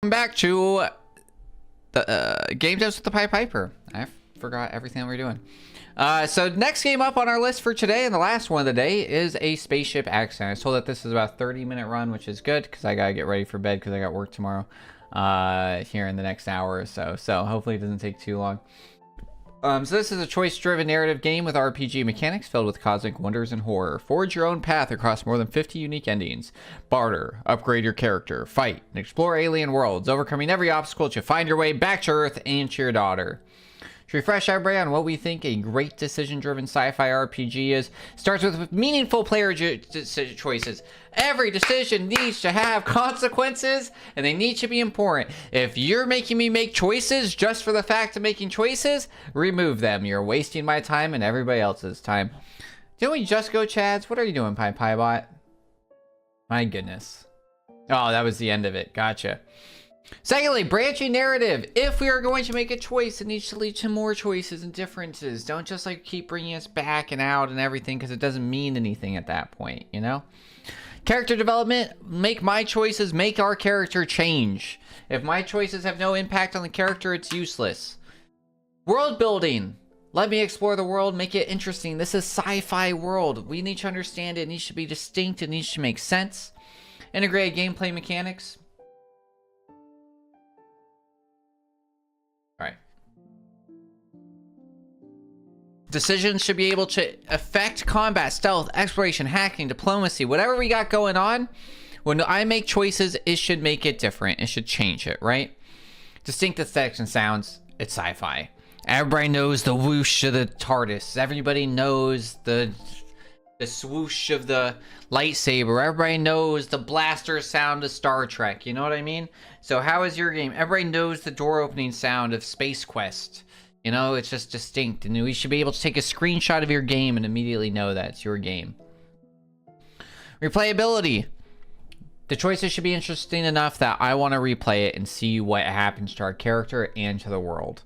Welcome back to the Game Devs with the ThePiPiper. I forgot everything that we're doing. So next game up on our list for today, and the last one of the day, is a Spaceship accident. I was told that this is about a 30-minute run, which is good because I gotta get ready for bed because I got work tomorrow here in the next hour or so. So hopefully it doesn't take too long. So this is a choice-driven narrative game with RPG mechanics filled with cosmic wonders and horror. Forge your own path across more than 50 unique endings. Barter, upgrade your character, fight, and explore alien worlds, overcoming every obstacle to find your way back to Earth and to your daughter. To refresh everybody on what we think a great decision-driven sci-fi RPG is, starts with meaningful player choices. Every decision needs to have consequences, and they need to be important. If you're making me make choices just for the fact of making choices, remove them. You're wasting my time and everybody else's time. Didn't we just go, Chads? What are you doing, PiPiBot? My goodness. Oh, that was the end of it. Gotcha. Secondly, branching narrative. If we are going to make a choice, it needs to lead to more choices and differences. Don't just like keep bringing us back and out and everything because it doesn't mean anything at that point, you know? Character development. Make my choices make our character change. If my choices have no impact on the character, it's useless. World building. Let me explore the world, make it interesting. This is sci-fi world. We need to understand it. It needs to be distinct. It needs to make sense. Integrated gameplay mechanics. Alright. Decisions should be able to affect combat, stealth, exploration, hacking, diplomacy, whatever we got going on. When I make choices, it should make it different. It should change it, right? Distinct aesthetics and sounds. It's sci-fi. Everybody knows the whoosh of the TARDIS. Everybody knows the swoosh of the lightsaber. Everybody knows the blaster sound of Star Trek. You know what I mean? So how is your game? Everybody knows the door opening sound of Space Quest. You know, it's just distinct. And we should be able to take a screenshot of your game and immediately know that it's your game. Replayability. The choices should be interesting enough that I want to replay it and see what happens to our character and to the world.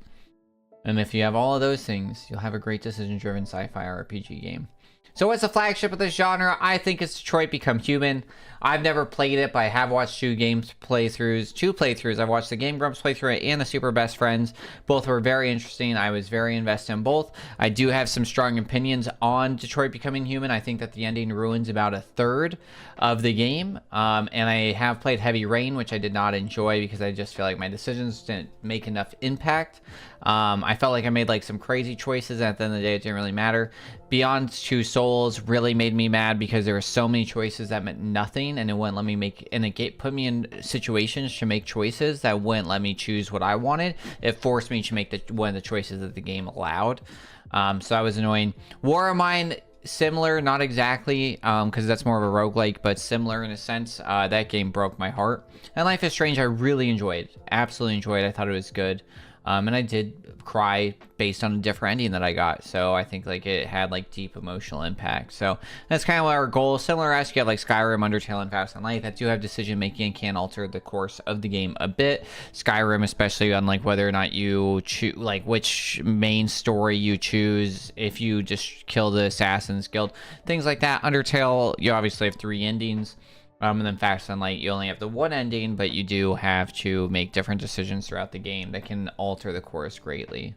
And if you have all of those things, you'll have a great decision-driven sci-fi RPG game. So what's the flagship of this genre? I think it's Detroit Become Human. I've never played it, but I have watched two playthroughs. I've watched the Game Grumps playthrough and the Super Best Friends. Both were very interesting. I was very invested in both. I do have some strong opinions on Detroit Becoming Human. I think that the ending ruins about a third of the game. And I have played Heavy Rain, which I did not enjoy because I just feel like my decisions didn't make enough impact. I felt like I made like some crazy choices, and at the end of the day it didn't really matter. Beyond Two Souls really made me mad because there were so many choices that meant nothing, and it wouldn't let me make, and it put me in situations to make choices that wouldn't let me choose what I wanted. It forced me to make one of the choices that the game allowed. So that was annoying. War of Mine, similar, not exactly, because that's more of a roguelike, but similar in a sense. That game broke my heart. And Life is Strange I really enjoyed. Absolutely enjoyed. I thought it was good. And I did cry based on a different ending that I got. So I think like it had like deep emotional impact. So that's kind of our goal. Similar as you have like Skyrim, Undertale, and Fast and Light that do have decision making and can alter the course of the game a bit. Skyrim, especially on like whether or not you choose, like which main story you choose, if you just kill the Assassin's Guild, things like that. Undertale, you obviously have 3 endings. And then Fast and Light, you only have the one ending, but you do have to make different decisions throughout the game that can alter the course greatly.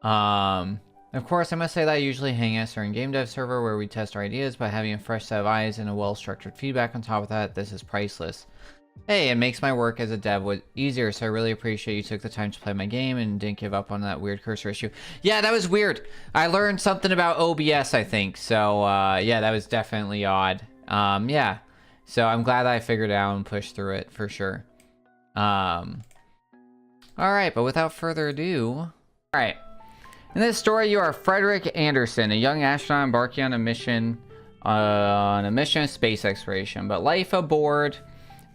Of course, I must say that I usually hang us during Game Dev server where we test our ideas, but having a fresh set of eyes and a well-structured feedback on top of that, this is priceless. Hey, it makes my work as a dev easier, so I really appreciate you took the time to play my game and didn't give up on that weird cursor issue. Yeah, that was weird. I learned something about OBS, I think, so yeah, that was definitely odd. Yeah, so I'm glad that I figured it out and pushed through it for sure. All right, but without further ado, all right. In this story, you are Frederick Anderson, a young astronaut embarking on a mission of space exploration. But life aboard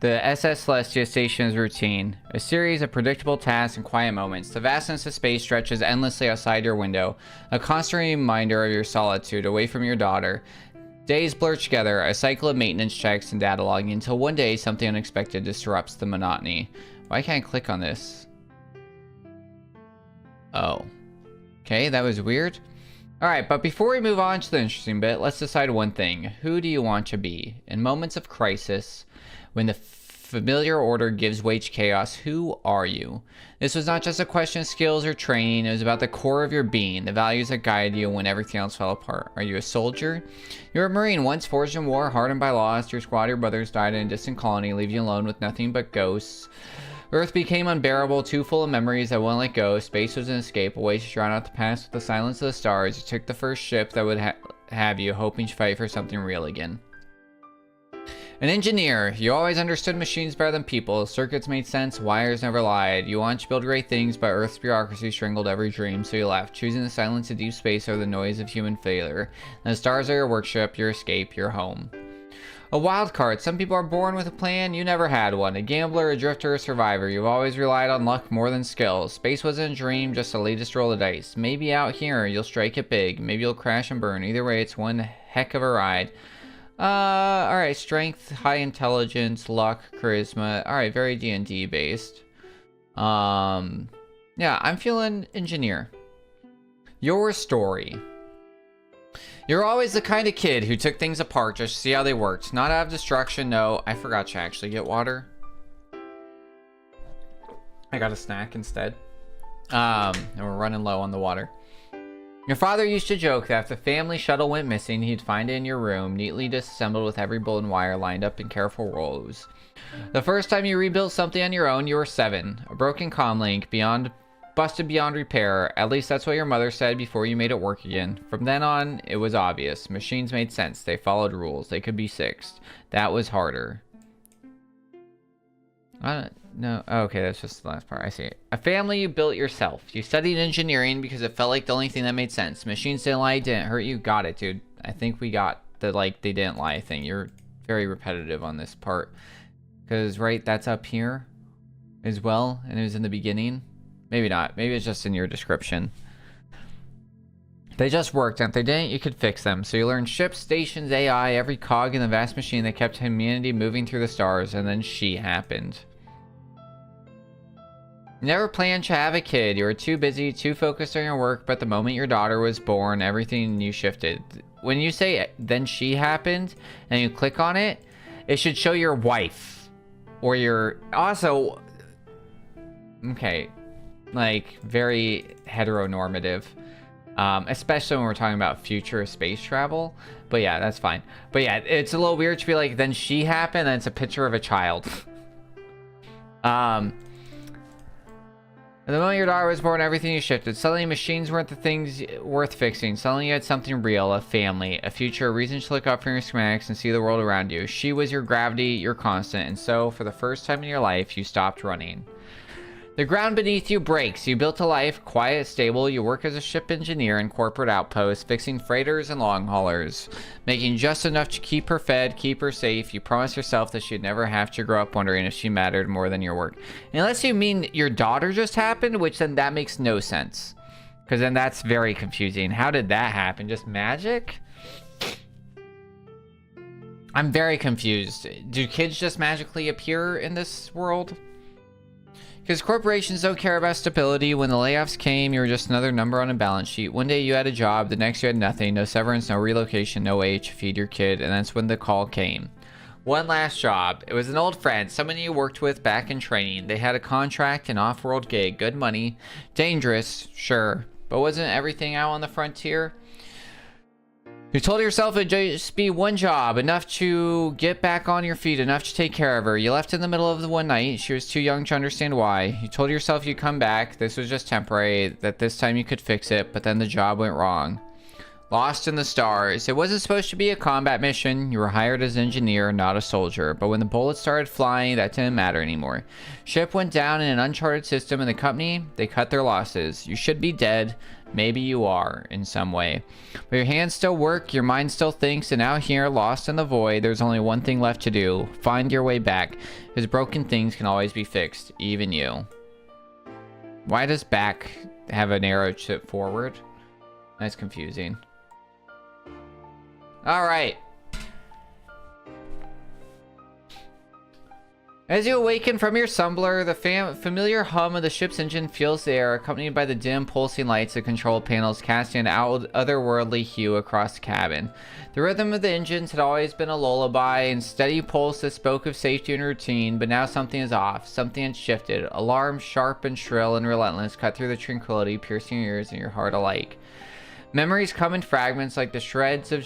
the SS Celestia station is routine. A series of predictable tasks and quiet moments. The vastness of space stretches endlessly outside your window, a constant reminder of your solitude away from your daughter. Days blur together, a cycle of maintenance checks and data logging until one day something unexpected disrupts the monotony. Why can't I click on this? Oh. Okay, that was weird. Alright, but before we move on to the interesting bit, let's decide one thing. Who do you want to be? In moments of crisis, when the familiar order gives way to chaos. Who are you? This was not just a question of skills or training. It was about the core of your being, the values that guided you when everything else fell apart. Are you a soldier? You're a Marine, once forged in war, hardened by loss. Your squad, your brothers died in a distant colony, leaving you alone with nothing but ghosts. Earth became unbearable, too full of memories that wouldn't let go. Space was an escape, a way to drown out the past with the silence of the stars. You took the first ship that would have you, hoping to fight for something real again. An engineer. You always understood machines better than people. Circuits made sense, wires never lied. You wanted to build great things, but Earth's bureaucracy strangled every dream, so you left, choosing the silence of deep space over the noise of human failure. And the stars are your workshop, your escape, your home. A wild card. Some people are born with a plan, you never had one. A gambler, a drifter, a survivor. You've always relied on luck more than skill. Space wasn't a dream, just the latest roll of dice. Maybe out here, you'll strike it big. Maybe you'll crash and burn. Either way, it's one heck of a ride. Alright, strength, high intelligence, luck, charisma. Alright, very D&D based. Yeah, I'm feeling engineer. Your story. You're always the kind of kid who took things apart just to see how they worked. Not out of destruction, no. I forgot to actually get water. I got a snack instead. And we're running low on the water. Your father used to joke that if the family shuttle went missing, he'd find it in your room, neatly disassembled with every bolt and wire lined up in careful rows. The first time you rebuilt something on your own, you were 7. A broken comlink, busted beyond repair. At least that's what your mother said before you made it work again. From then on, it was obvious. Machines made sense. They followed rules. They could be fixed. That was harder. No. Okay, that's just the last part. I see. A family you built yourself. You studied engineering because it felt like the only thing that made sense. Machines didn't lie, didn't hurt you. Got it, dude. I think we got the, like, they didn't lie thing. You're very repetitive on this part. Because, right, that's up here as well. And it was in the beginning. Maybe not. Maybe it's just in your description. They just worked, and if they didn't, you could fix them. So you learned ships, stations, AI, every cog in the vast machine that kept humanity moving through the stars, and then she happened. You never planned to have a kid. You were too busy, too focused on your work, but the moment your daughter was born, everything in you shifted. When you say, then she happened, and you click on it, it should show your wife. Or your... Also... Okay... Like, very heteronormative. Especially when we're talking about future space travel. But yeah, that's fine. But yeah, it's a little weird to be like, then she happened, and it's a picture of a child. The moment your daughter was born, everything you shifted. Suddenly, machines weren't the things worth fixing. Suddenly, you had something real, a family, a future, a reason to look up from your schematics and see the world around you. She was your gravity, your constant, and so, for the first time in your life, you stopped running. The ground beneath you breaks. You built a life, quiet, stable. You work as a ship engineer in corporate outposts, fixing freighters and long haulers, making just enough to keep her fed, keep her safe. You promised yourself that she'd never have to grow up wondering if she mattered more than your work. Unless you mean your daughter just happened, which then that makes no sense. Because then that's very confusing. How did that happen? Just magic? I'm very confused. Do kids just magically appear in this world? Because corporations don't care about stability. When the layoffs came, you were just another number on a balance sheet. One day you had a job, the next you had nothing, no severance, no relocation, no way to feed your kid, and that's when the call came. One last job. It was an old friend, someone you worked with back in training. They had a contract, an off-world gig, good money, dangerous, sure, but wasn't everything out on the frontier? You told yourself it'd just be one job, enough to get back on your feet, enough to take care of her. You left in the middle of the one night. She was too young to understand why. You told yourself you'd come back. This was just temporary, that this time you could fix it, but then the job went wrong. Lost in the stars. It wasn't supposed to be a combat mission. You were hired as an engineer, not a soldier. But when the bullets started flying, that didn't matter anymore. Ship went down in an uncharted system, and the company, they cut their losses. You should be dead. Maybe you are, in some way. But your hands still work, your mind still thinks, and out here, lost in the void, there's only one thing left to do. Find your way back. Because broken things can always be fixed, even you. Why does back have an arrow chip forward? That's confusing. Alright. As you awaken from your slumber, the familiar hum of the ship's engine fills the air, accompanied by the dim, pulsing lights of control panels casting an otherworldly hue across the cabin. The rhythm of the engines had always been a lullaby and steady pulse that spoke of safety and routine, but now something is off. Something had shifted. Alarms, sharp and shrill and relentless, cut through the tranquility, piercing your ears and your heart alike. Memories come in fragments like the shreds of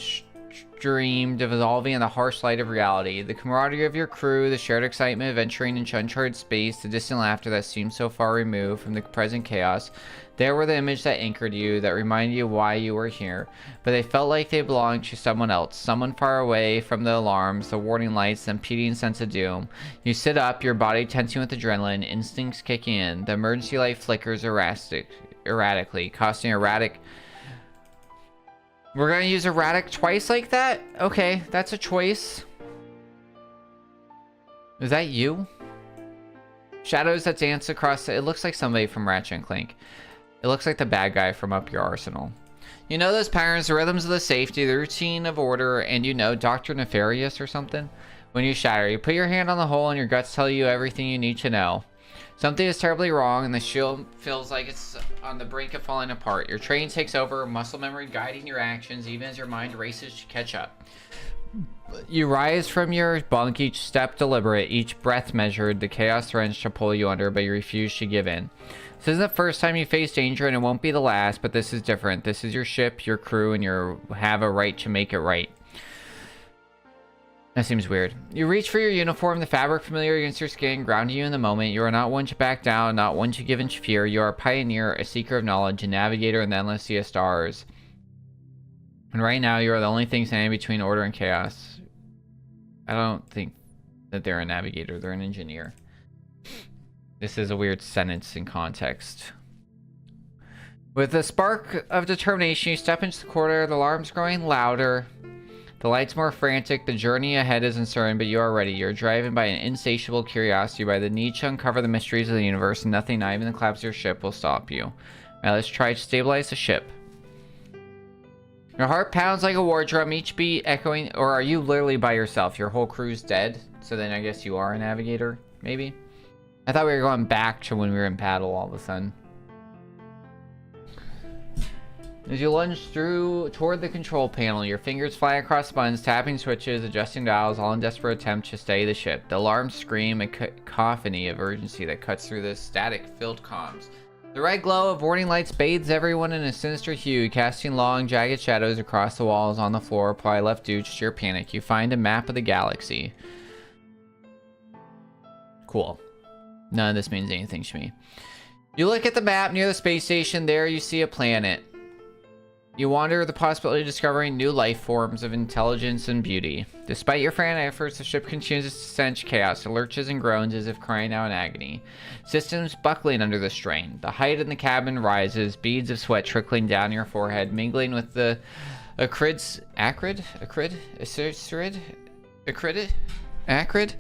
dream dissolving in the harsh light of reality. The camaraderie of your crew, the shared excitement of venturing into uncharted space, the distant laughter that seemed so far removed from the present chaos. There were the images that anchored you, that reminded you why you were here, but they felt like they belonged to someone else, someone far away from the alarms, the warning lights, the impeding sense of doom. You sit up, your body tensing with adrenaline, instincts kicking in. The emergency light flickers erratically, causing erratic... We're gonna use erratic twice like that? Okay, that's a choice. Is that you? Shadows that dance across it looks like somebody from Ratchet and Clank. It looks like the bad guy from Up Your Arsenal. You know those patterns, the rhythms of the safety, the routine of order, and you know Dr. Nefarious or something? When you shatter, you put your hand on the hole and your guts tell you everything you need to know. Something is terribly wrong and the shield feels like it's on the brink of falling apart. Your training takes over, muscle memory guiding your actions even as your mind races to catch up. You rise from your bunk, each step deliberate, each breath measured, the chaos threatens to pull you under, but you refuse to give in. This isn't the first time you face danger and it won't be the last, but this is different. This is your ship, your crew, and you have a right to make it right. That seems weird. You reach for your uniform, the fabric familiar against your skin, grounding you in the moment. You are not one to back down, not one to give in to fear. You are a pioneer, a seeker of knowledge, a navigator in the endless sea of stars. And right now, you are the only thing standing between order and chaos. I don't think that they're a navigator, they're an engineer. This is a weird sentence in context. With a spark of determination, you step into the corridor, the alarms growing louder. The lights more frantic, the journey ahead is uncertain, but you are ready. You're driven by an insatiable curiosity, by the need to uncover the mysteries of the universe, and nothing, not even the collapse of your ship, will stop you. Alright, let's try to stabilize the ship. Your heart pounds like a war drum, each beat echoing, or are you literally by yourself? Your whole crew's dead? So then I guess you are a navigator, maybe? I thought we were going back to when we were in battle all of a sudden. As you lunge through toward the control panel, your fingers fly across buttons, tapping switches, adjusting dials, all in desperate attempt to steady the ship. The alarms scream a cacophony of urgency that cuts through the static-filled comms. The red glow of warning lights bathes everyone in a sinister hue, casting long, jagged shadows across the walls on the floor, probably left due to sheer panic. You find a map of the galaxy. Cool. None of this means anything to me. You look at the map near the space station. There you see a planet. You wonder the possibility of discovering new life forms of intelligence and beauty. Despite your frantic efforts, the ship continues to sense chaos. It lurches and groans as if crying out in agony. Systems buckling under the strain. The height in the cabin rises, beads of sweat trickling down your forehead, mingling with the acrid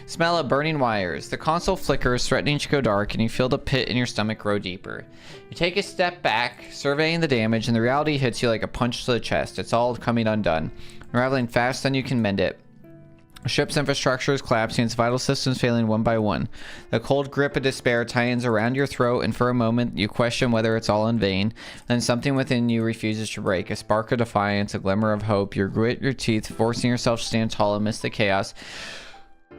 smell of burning wires. The console flickers, threatening to go dark, and you feel the pit in your stomach grow deeper. You take a step back, surveying the damage, and the reality hits you like a punch to the chest. It's all coming undone, unraveling faster than you can mend it. The ship's infrastructure is collapsing, its vital systems failing one by one. The cold grip of despair tightens around your throat, and for a moment you question whether it's all in vain. Then something within you refuses to break. A spark of defiance, a glimmer of hope. You grit your teeth, forcing yourself to stand tall amidst the chaos.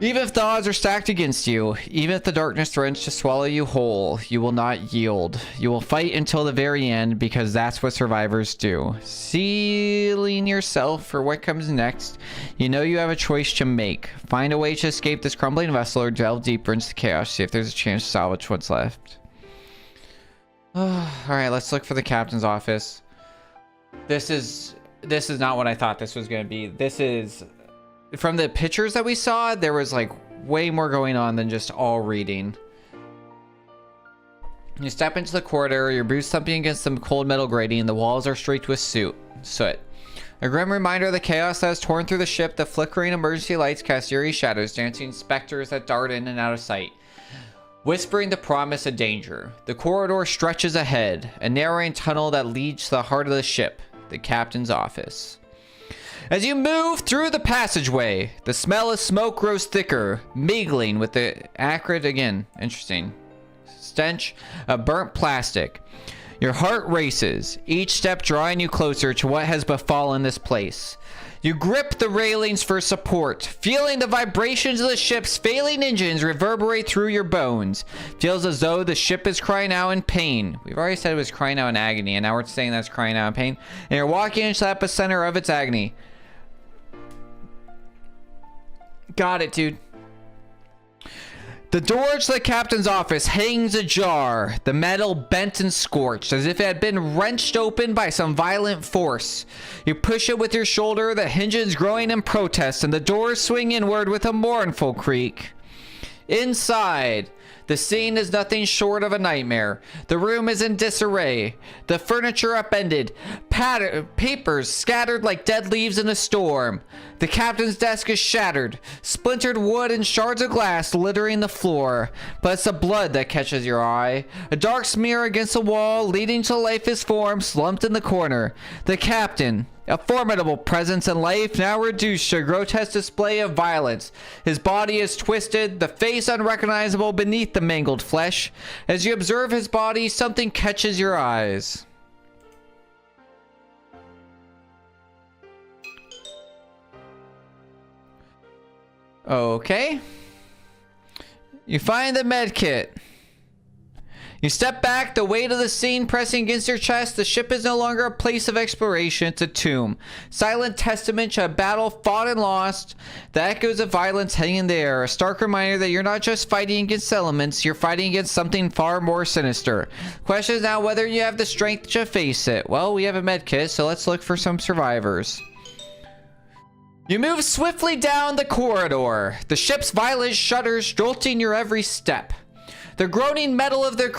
Even if the odds are stacked against you, even if the darkness threatens to swallow you whole, you will not yield. You will fight until the very end, because that's what survivors do. Sealing yourself for what comes next, you know you have a choice to make. Find a way to escape this crumbling vessel or delve deeper into the chaos, see if there's a chance to salvage what's left. Alright, let's look for the captain's office. This is not what I thought this was going to be. This is... From the pictures that we saw, there was like way more going on than just all reading. You step into the corridor, your boots thumping against the cold metal grating, the walls are streaked with soot. A grim reminder of the chaos that has torn through the ship, the flickering emergency lights cast eerie shadows, dancing specters that dart in and out of sight, whispering the promise of danger. The corridor stretches ahead, a narrowing tunnel that leads to the heart of the ship, the captain's office. As you move through the passageway, the smell of smoke grows thicker, mingling with the acrid, again, interesting, stench of burnt plastic. Your heart races, each step drawing you closer to what has befallen this place. You grip the railings for support, feeling the vibrations of the ship's failing engines reverberate through your bones. Feels as though the ship is crying out in pain. We've already said it was crying out in agony, and now we're saying that's crying out in pain. And you're walking into the epicenter of its agony. Got it, dude. The door to the captain's office hangs ajar, the metal bent and scorched, as if it had been wrenched open by some violent force. You push it with your shoulder, the hinges growing in protest, and the doors swing inward with a mournful creak. Inside, the scene is nothing short of a nightmare. The room is in disarray, the furniture upended, papers scattered like dead leaves in a storm. The captain's desk is shattered, splintered wood and shards of glass littering the floor. But it's the blood that catches your eye. A dark smear against the wall leading to lifeless form slumped in the corner. The captain, a formidable presence in life, now reduced to a grotesque display of violence. His body is twisted, the face unrecognizable beneath the mangled flesh. As you observe his body, something catches your eyes. Okay. You find the med kit. You step back, the weight of the scene pressing against your chest. The ship is no longer a place of exploration, it's a tomb. Silent testament to a battle fought and lost. The echoes of violence hang in the air. A stark reminder that you're not just fighting against elements, you're fighting against something far more sinister. Question is now whether you have the strength to face it. Well, we have a med kit, so let's look for some survivors. You move swiftly down the corridor. The ship's violent shudders jolting your every step. The groaning metal of their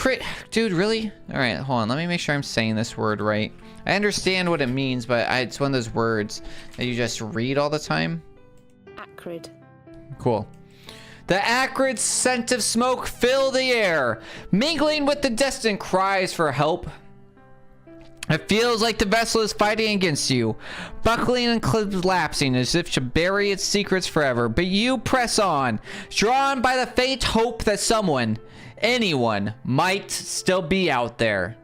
Dude, really? Alright, hold on. Let me make sure I'm saying this word right. I understand what it means, but it's one of those words that you just read all the time. Acrid. Cool. The acrid scent of smoke fill the air, mingling with the distant cries for help. It feels like the vessel is fighting against you, buckling and collapsing as if to bury its secrets forever. But you press on, drawn by the faint hope that someone, anyone, might still be out there.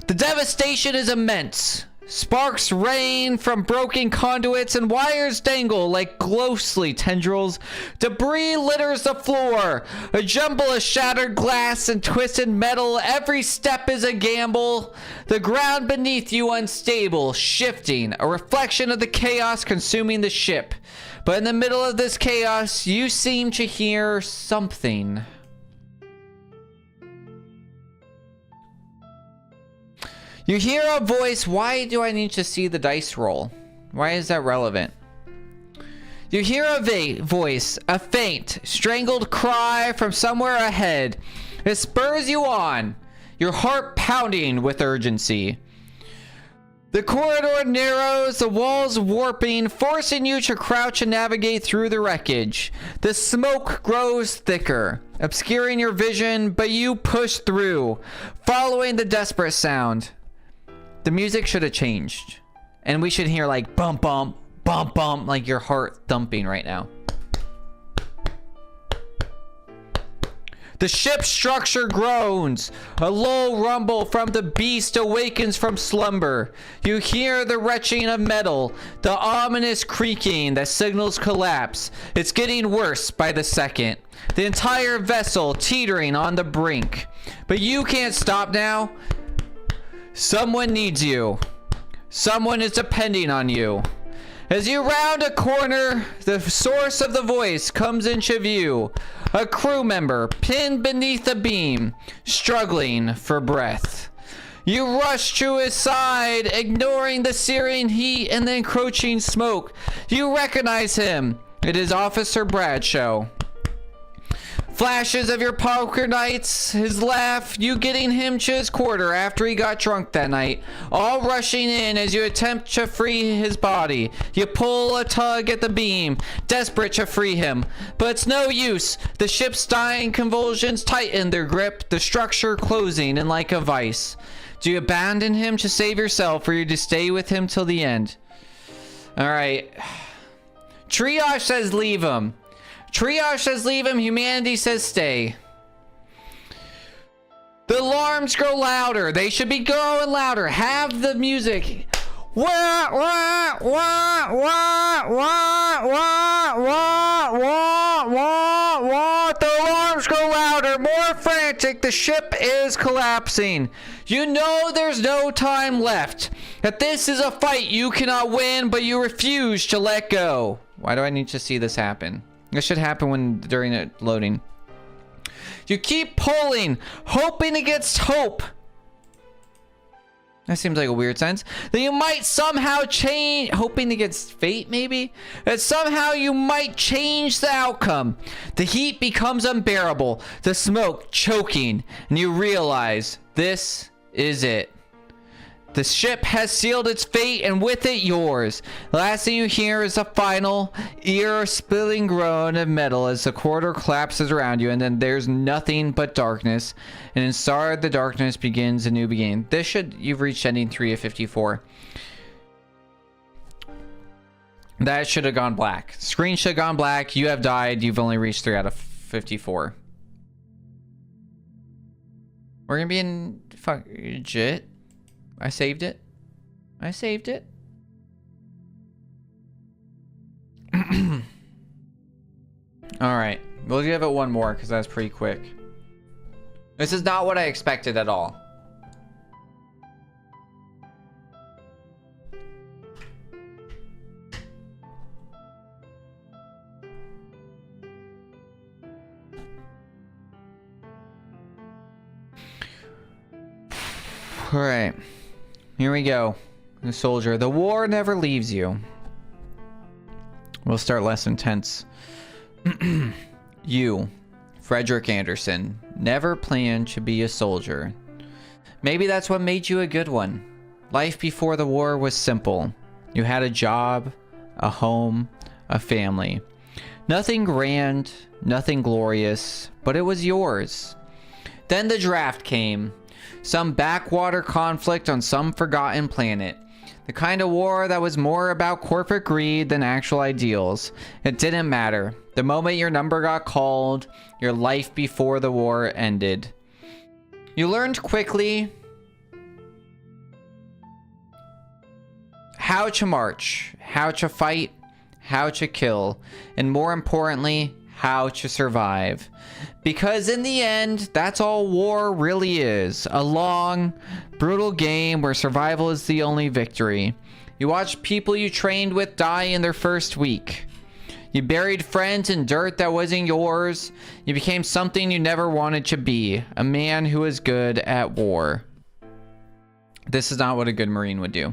The devastation is immense. Sparks rain from broken conduits and wires dangle like ghostly tendrils. Debris litters the floor. A jumble of shattered glass and twisted metal. Every step is a gamble. The ground beneath you unstable, shifting, a reflection of the chaos consuming the ship. But in the middle of this chaos, you seem to hear something. You hear a voice. Why do I need to see the dice roll? Why is that relevant? You hear a voice, a faint, strangled cry from somewhere ahead. It spurs you on, your heart pounding with urgency. The corridor narrows, the walls warping, forcing you to crouch and navigate through the wreckage. The smoke grows thicker, obscuring your vision, but you push through, following the desperate sound. The music should have changed, and we should hear like bump bump bump bump, like your heart thumping right now. The ship's structure groans. A low rumble from the beast awakens from slumber. You hear the retching of metal, the ominous creaking that signals collapse. It's getting worse by the second. The entire vessel teetering on the brink. But you can't stop now. Someone needs you. Someone is depending on you. As you round a corner, the source of the voice comes into view. A crew member pinned beneath a beam, struggling for breath. You rush to his side, ignoring the searing heat and the encroaching smoke. You recognize him. It is Officer Bradshaw. Flashes of your poker nights, his laugh, you getting him to his quarter after he got drunk that night, all rushing in as you attempt to free his body. You pull a tug at the beam, desperate to free him, but it's no use. The ship's dying convulsions tighten their grip, the structure closing in like a vice. Do you abandon him to save yourself, or do you stay with him till the end? All right. Triage says leave him. Triage says leave him. Humanity says stay. The alarms grow louder. They should be growing louder. Have the music. Wah, wah, wah, wah, wah, wah, wah, wah, wah, wah. The alarms grow louder, more frantic. The ship is collapsing. You know there's no time left. That this is a fight you cannot win, but you refuse to let go. Why do I need to see this happen? This should happen during it loading. You keep pulling, hoping against hope. That seems like a weird sentence. That you might somehow change, hoping against fate, maybe? That somehow you might change the outcome. The heat becomes unbearable, the smoke choking, and you realize this is it. The ship has sealed its fate, and with it yours. The last thing you hear is a final, ear-splitting groan of metal as the corridor collapses around you, and then there's nothing but darkness. And inside the darkness begins a new beginning. You've reached ending 3 of 54. That should have gone black. Screen should have gone black. You have died. You've only reached 3 out of 54. We're gonna be in legit. I saved it. I saved it. Alright. We'll give it one more because that's pretty quick. This is not what I expected at all. Alright. Here we go. The soldier. The war never leaves you. We'll start less intense. You, Frederick Anderson, never planned to be a soldier. Maybe that's what made you a good one. Life before the war was simple. You had a job, a home, a family. Nothing grand, nothing glorious, but it was yours. Then the draft came. Some backwater conflict on some forgotten planet. The kind of war that was more about corporate greed than actual ideals. It didn't matter. The moment your number got called, your life before the war ended. You learned quickly how to march, how to fight, how to kill, and more importantly, how to survive. Because in the end, that's all war really is. A long, brutal game where survival is the only victory. You watched people you trained with die in their first week. You buried friends in dirt that wasn't yours. You became something you never wanted to be. A man who is good at war. This is not what a good Marine would do.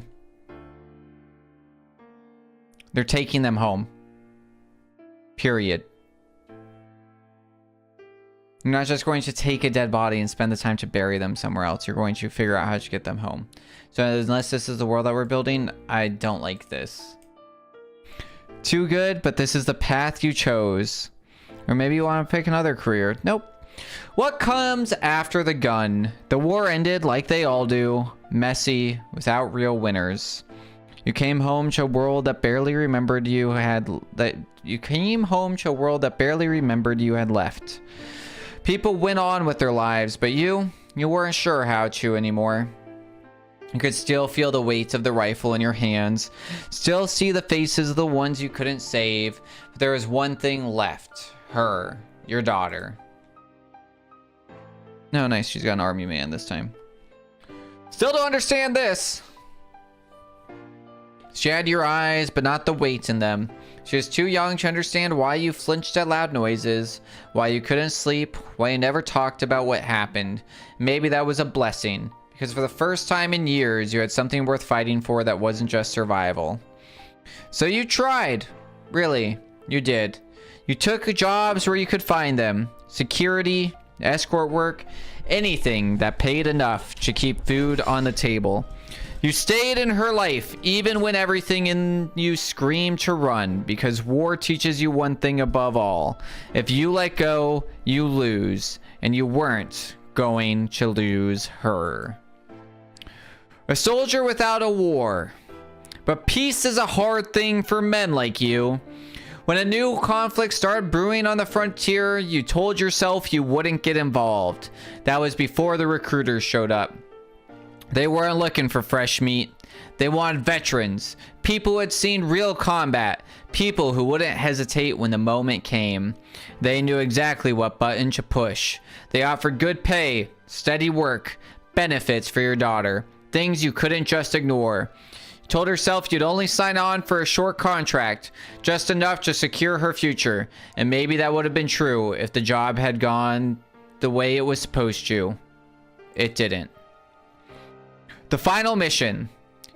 They're taking them home. Period. You're not just going to take a dead body and spend the time to bury them somewhere else. You're going to figure out how to get them home. So unless this is the world that we're building, I don't like this. Too good, but this is the path you chose. Or maybe you want to pick another career. Nope. What comes after the gun? The war ended like they all do. Messy, without real winners. You came home to a world that barely remembered you had left. People went on with their lives, but you weren't sure how to anymore. You could still feel the weight of the rifle in your hands, still see the faces of the ones you couldn't save, but there was one thing left. Her, your daughter. No, nice, she's got an army man this time. Still don't understand this. She had your eyes, but not the weight in them. She was too young to understand why you flinched at loud noises, why you couldn't sleep, why you never talked about what happened. Maybe that was a blessing, because for the first time in years, you had something worth fighting for that wasn't just survival. So you tried. Really, you did. You took jobs where you could find them. Security, escort work, anything that paid enough to keep food on the table. You stayed in her life, even when everything in you screamed to run, because war teaches you one thing above all. If you let go, you lose, and you weren't going to lose her. A soldier without a war. But peace is a hard thing for men like you. When a new conflict started brewing on the frontier, you told yourself you wouldn't get involved. That was before the recruiters showed up. They weren't looking for fresh meat. They wanted veterans, people who had seen real combat, people who wouldn't hesitate when the moment came. They knew exactly what button to push. They offered good pay, steady work, benefits for your daughter, things you couldn't just ignore. You told yourself you'd only sign on for a short contract, just enough to secure her future, and maybe that would have been true if the job had gone the way it was supposed to. It didn't. The final mission.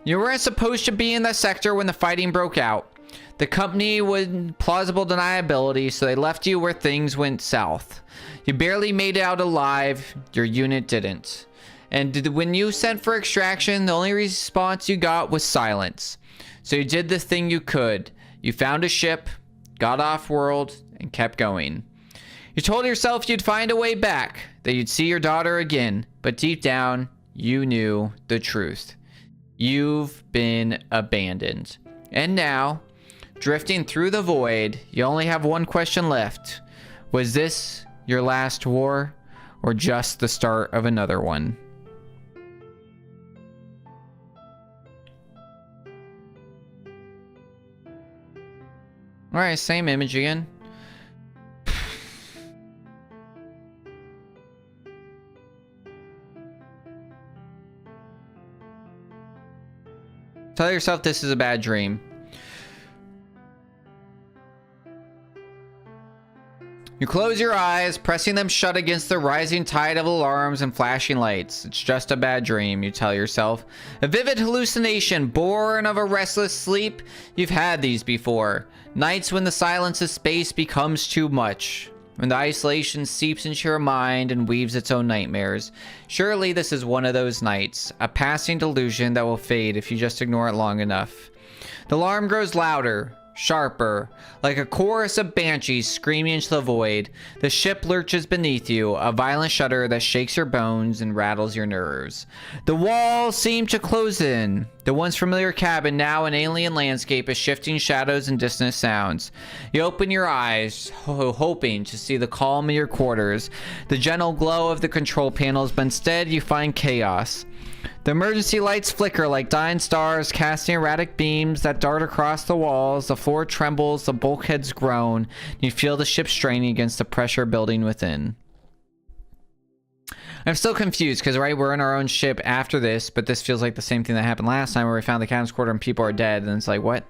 You weren't supposed to be in the sector when the fighting broke out. The company was plausible deniability, so they left you where things went south. You barely made it out alive. Your unit didn't. And when you sent for extraction, the only response you got was silence. So you did the thing you could. You found a ship, got off world, and kept going. You told yourself you'd find a way back, that you'd see your daughter again, but deep down, you knew the truth. You've been abandoned. And now, drifting through the void, you only have one question left. Was this your last war, or just the start of another one? Alright, same image again. Tell yourself this is a bad dream. You close your eyes, pressing them shut against the rising tide of alarms and flashing lights. It's just a bad dream, you tell yourself. A vivid hallucination born of a restless sleep. You've had these before. Nights when the silence of space becomes too much. When the isolation seeps into your mind and weaves its own nightmares. Surely this is one of those nights. A passing delusion that will fade if you just ignore it long enough. The alarm grows louder. Sharper, like a chorus of banshees screaming into the void. The ship lurches beneath you, a violent shudder that shakes your bones and rattles your nerves. The walls seem to close in. The once familiar cabin, now an alien landscape of shifting shadows and distant sounds. You open your eyes, hoping to see the calm of your quarters, the gentle glow of the control panels, but instead you find chaos. The emergency lights flicker like dying stars, casting erratic beams that dart across the walls. The floor trembles, the bulkheads groan. You feel the ship straining against the pressure building within. I'm still confused because, right, we're in our own ship after this, but this feels like the same thing that happened last time where we found the captain's quarter and people are dead, and it's like, what?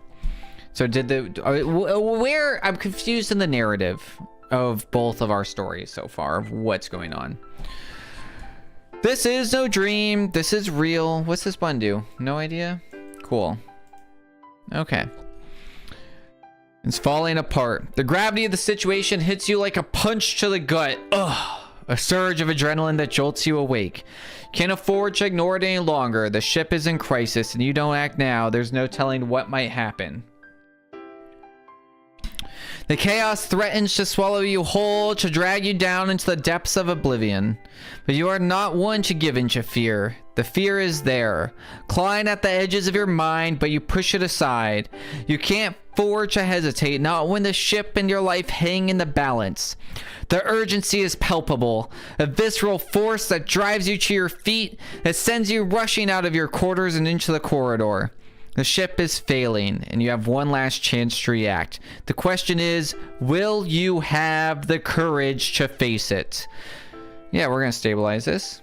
So did the... I'm confused in the narrative of both of our stories so far, of what's going on. This is no dream. This is real. What's this button do? No idea? Cool. Okay. It's falling apart. The gravity of the situation hits you like a punch to the gut. Ugh. A surge of adrenaline that jolts you awake. Can't afford to ignore it any longer. The ship is in crisis and you don't act now. There's no telling what might happen. The chaos threatens to swallow you whole, to drag you down into the depths of oblivion. But you are not one to give in to fear. The fear is there, clawing at the edges of your mind, but you push it aside. You can't afford to hesitate, not when the ship and your life hang in the balance. The urgency is palpable, a visceral force that drives you to your feet, that sends you rushing out of your quarters and into the corridor. The ship is failing, and you have one last chance to react. The question is, will you have the courage to face it? Yeah, we're going to stabilize this.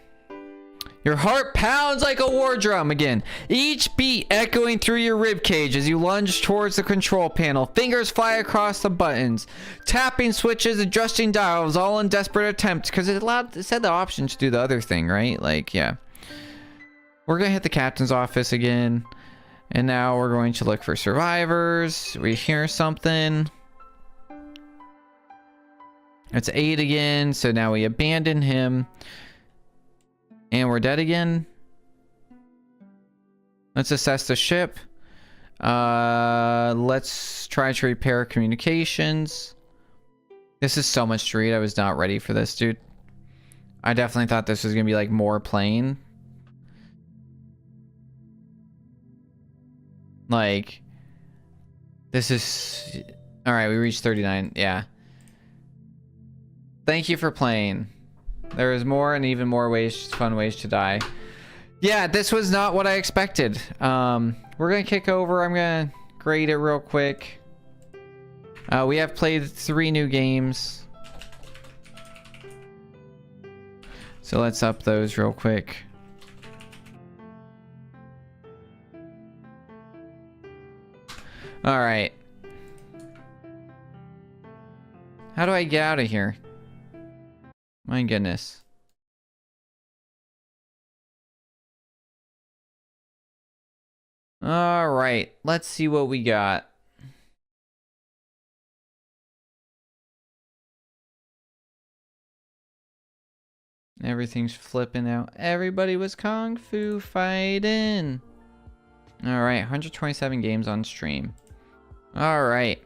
Your heart pounds like a war drum again, each beat echoing through your ribcage as you lunge towards the control panel. Fingers fly across the buttons, tapping switches, adjusting dials, all in desperate attempts, because it said the option to do the other thing, right? Like, yeah. We're going to hit the captain's office again. And now we're going to look for survivors. We hear something. It's 8 again, so now we abandon him. And we're dead again. Let's assess the ship. Let's try to repair communications. This is so much to read. I was not ready for this, dude. I definitely thought this was going to be like more plain. Like, this is... Alright, we reached 39. Yeah. Thank you for playing. There is more and even more ways, fun ways to die. Yeah, this was not what I expected. We're gonna kick over. I'm gonna grade it real quick. We have played 3 new games. So let's up those real quick. All right. How do I get out of here? My goodness. All right. Let's see what we got. Everything's flipping out. Everybody was kung fu fighting. All right, 127 games on stream. All right.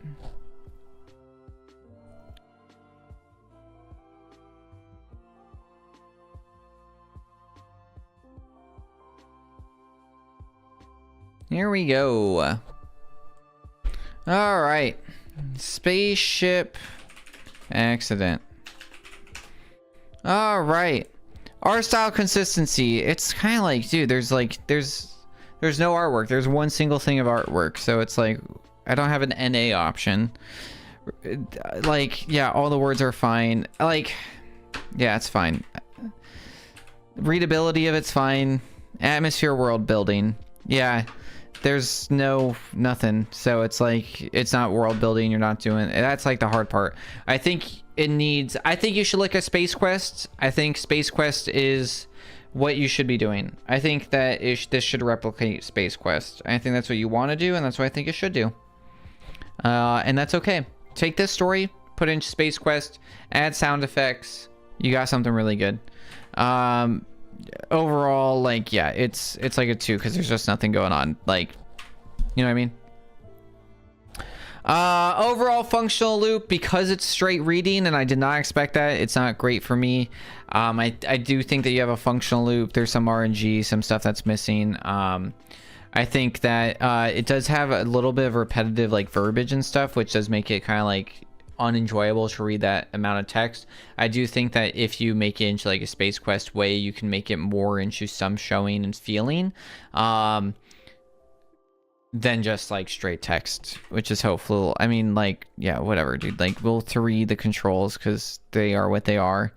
Here we go. All right. Spaceship accident. All right. Art style consistency. It's kind of like, dude, there's no artwork. There's one single thing of artwork. So it's like, I don't have an NA option. Like, yeah, all the words are fine. Like, yeah, it's fine. Readability of it's fine. Atmosphere, world building. Yeah. There's nothing. So it's like, it's not world building. You're not doing, that's like the hard part. I think you should look at Space Quest. I think Space Quest is what you should be doing. I think that this should replicate Space Quest. I think that's what you want to do, and that's what I think it should do. And that's okay. Take this story, put it in Space Quest, add sound effects. You got something really good. Overall, like, yeah, it's like a 2 because there's just nothing going on. Like, you know what I mean? Overall functional loop, because it's straight reading and I did not expect that, it's not great for me. I do think that you have a functional loop. There's some RNG, some stuff that's missing. I think that it does have a little bit of repetitive like verbiage and stuff, which does make it kind of like unenjoyable to read that amount of text. I do think that if you make it into like a Space Quest way, you can make it more into some showing and feeling than just like straight text, which is hopeful. I mean, like, yeah, whatever, dude. Like, we'll to read the controls because they are what they are.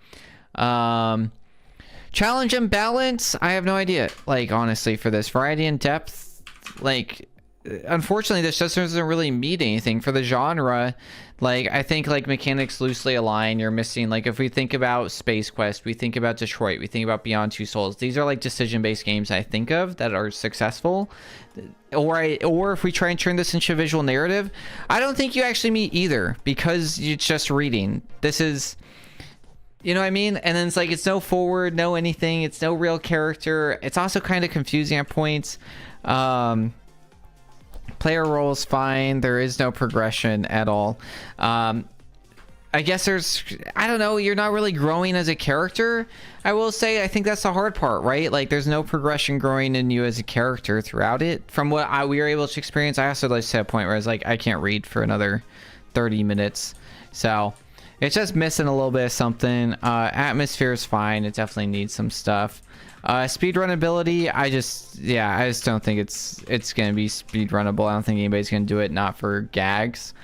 Challenge and balance, I have no idea. Like, honestly, for this variety and depth, like, unfortunately, this just doesn't really mean anything for the genre. Like, I think like mechanics loosely align. You're missing, like, if we think about Space Quest, we think about Detroit, we think about Beyond Two Souls. These are like decision-based games I think of that are successful. Or if we try and turn this into a visual narrative, I don't think you actually meet either, because it's just reading. This is, you know what I mean? And then it's like, it's no forward, no anything. It's no real character. It's also kind of confusing at points. Player role is fine. There is no progression at all. I guess I don't know, you're not really growing as a character. I will say, I think that's the hard part, right? Like, there's no progression growing in you as a character throughout it. From what we were able to experience, I also like to a point where I was like, I can't read for another 30 minutes. So it's just missing a little bit of something. Atmosphere is fine. It definitely needs some stuff. Speedrun ability, I just don't think it's gonna be speedrunnable. I don't think anybody's gonna do it, not for gags.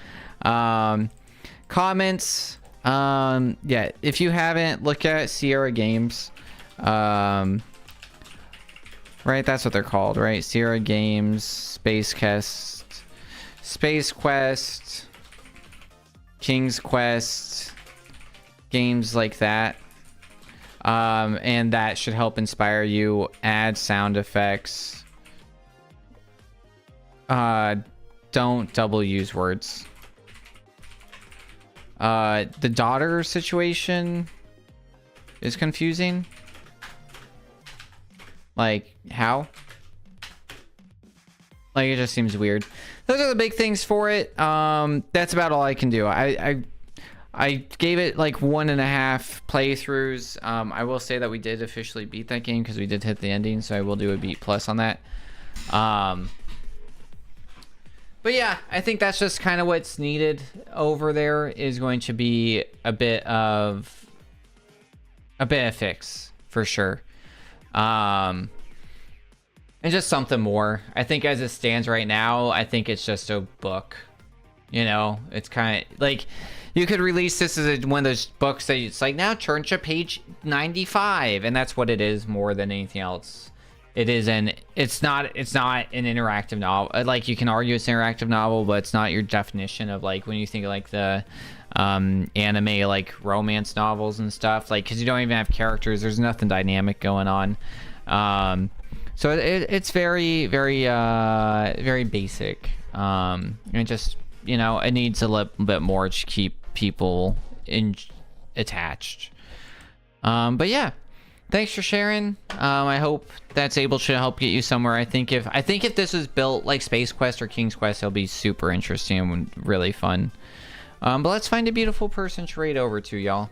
Comments, yeah, if you haven't, look at Sierra Games. Right, that's what they're called, right? Sierra Games, Space Quest, King's Quest, games like that. And that should help inspire you. Add sound effects. Don't double use words. The daughter situation is confusing. Like, how? Like, it just seems weird. Those are the big things for it. That's about all I can do. I gave it like 1.5 playthroughs. I will say that we did officially beat that game because we did hit the ending, so I will do a beat plus on that. But yeah, I think that's just kind of what's needed over there, is going to be a bit of fix for sure. And just something more. I think as it stands right now, I think it's just a book. You know, it's kind of like you could release this as one of those books that it's like, now turn to page 95, and that's what it is more than anything else. It's not an interactive novel. Like, you can argue it's an interactive novel, but it's not your definition of, like, when you think of, like, the anime, like, romance novels and stuff, like, because you don't even have characters. There's nothing dynamic going on. So it's very, very, very basic. And just, you know, it needs a little bit more to keep people attached. But yeah, thanks for sharing. I hope that's able to help get you somewhere. I think if this was built like Space Quest or King's Quest, it'll be super interesting and really fun. But let's find a beautiful person to raid over to, y'all.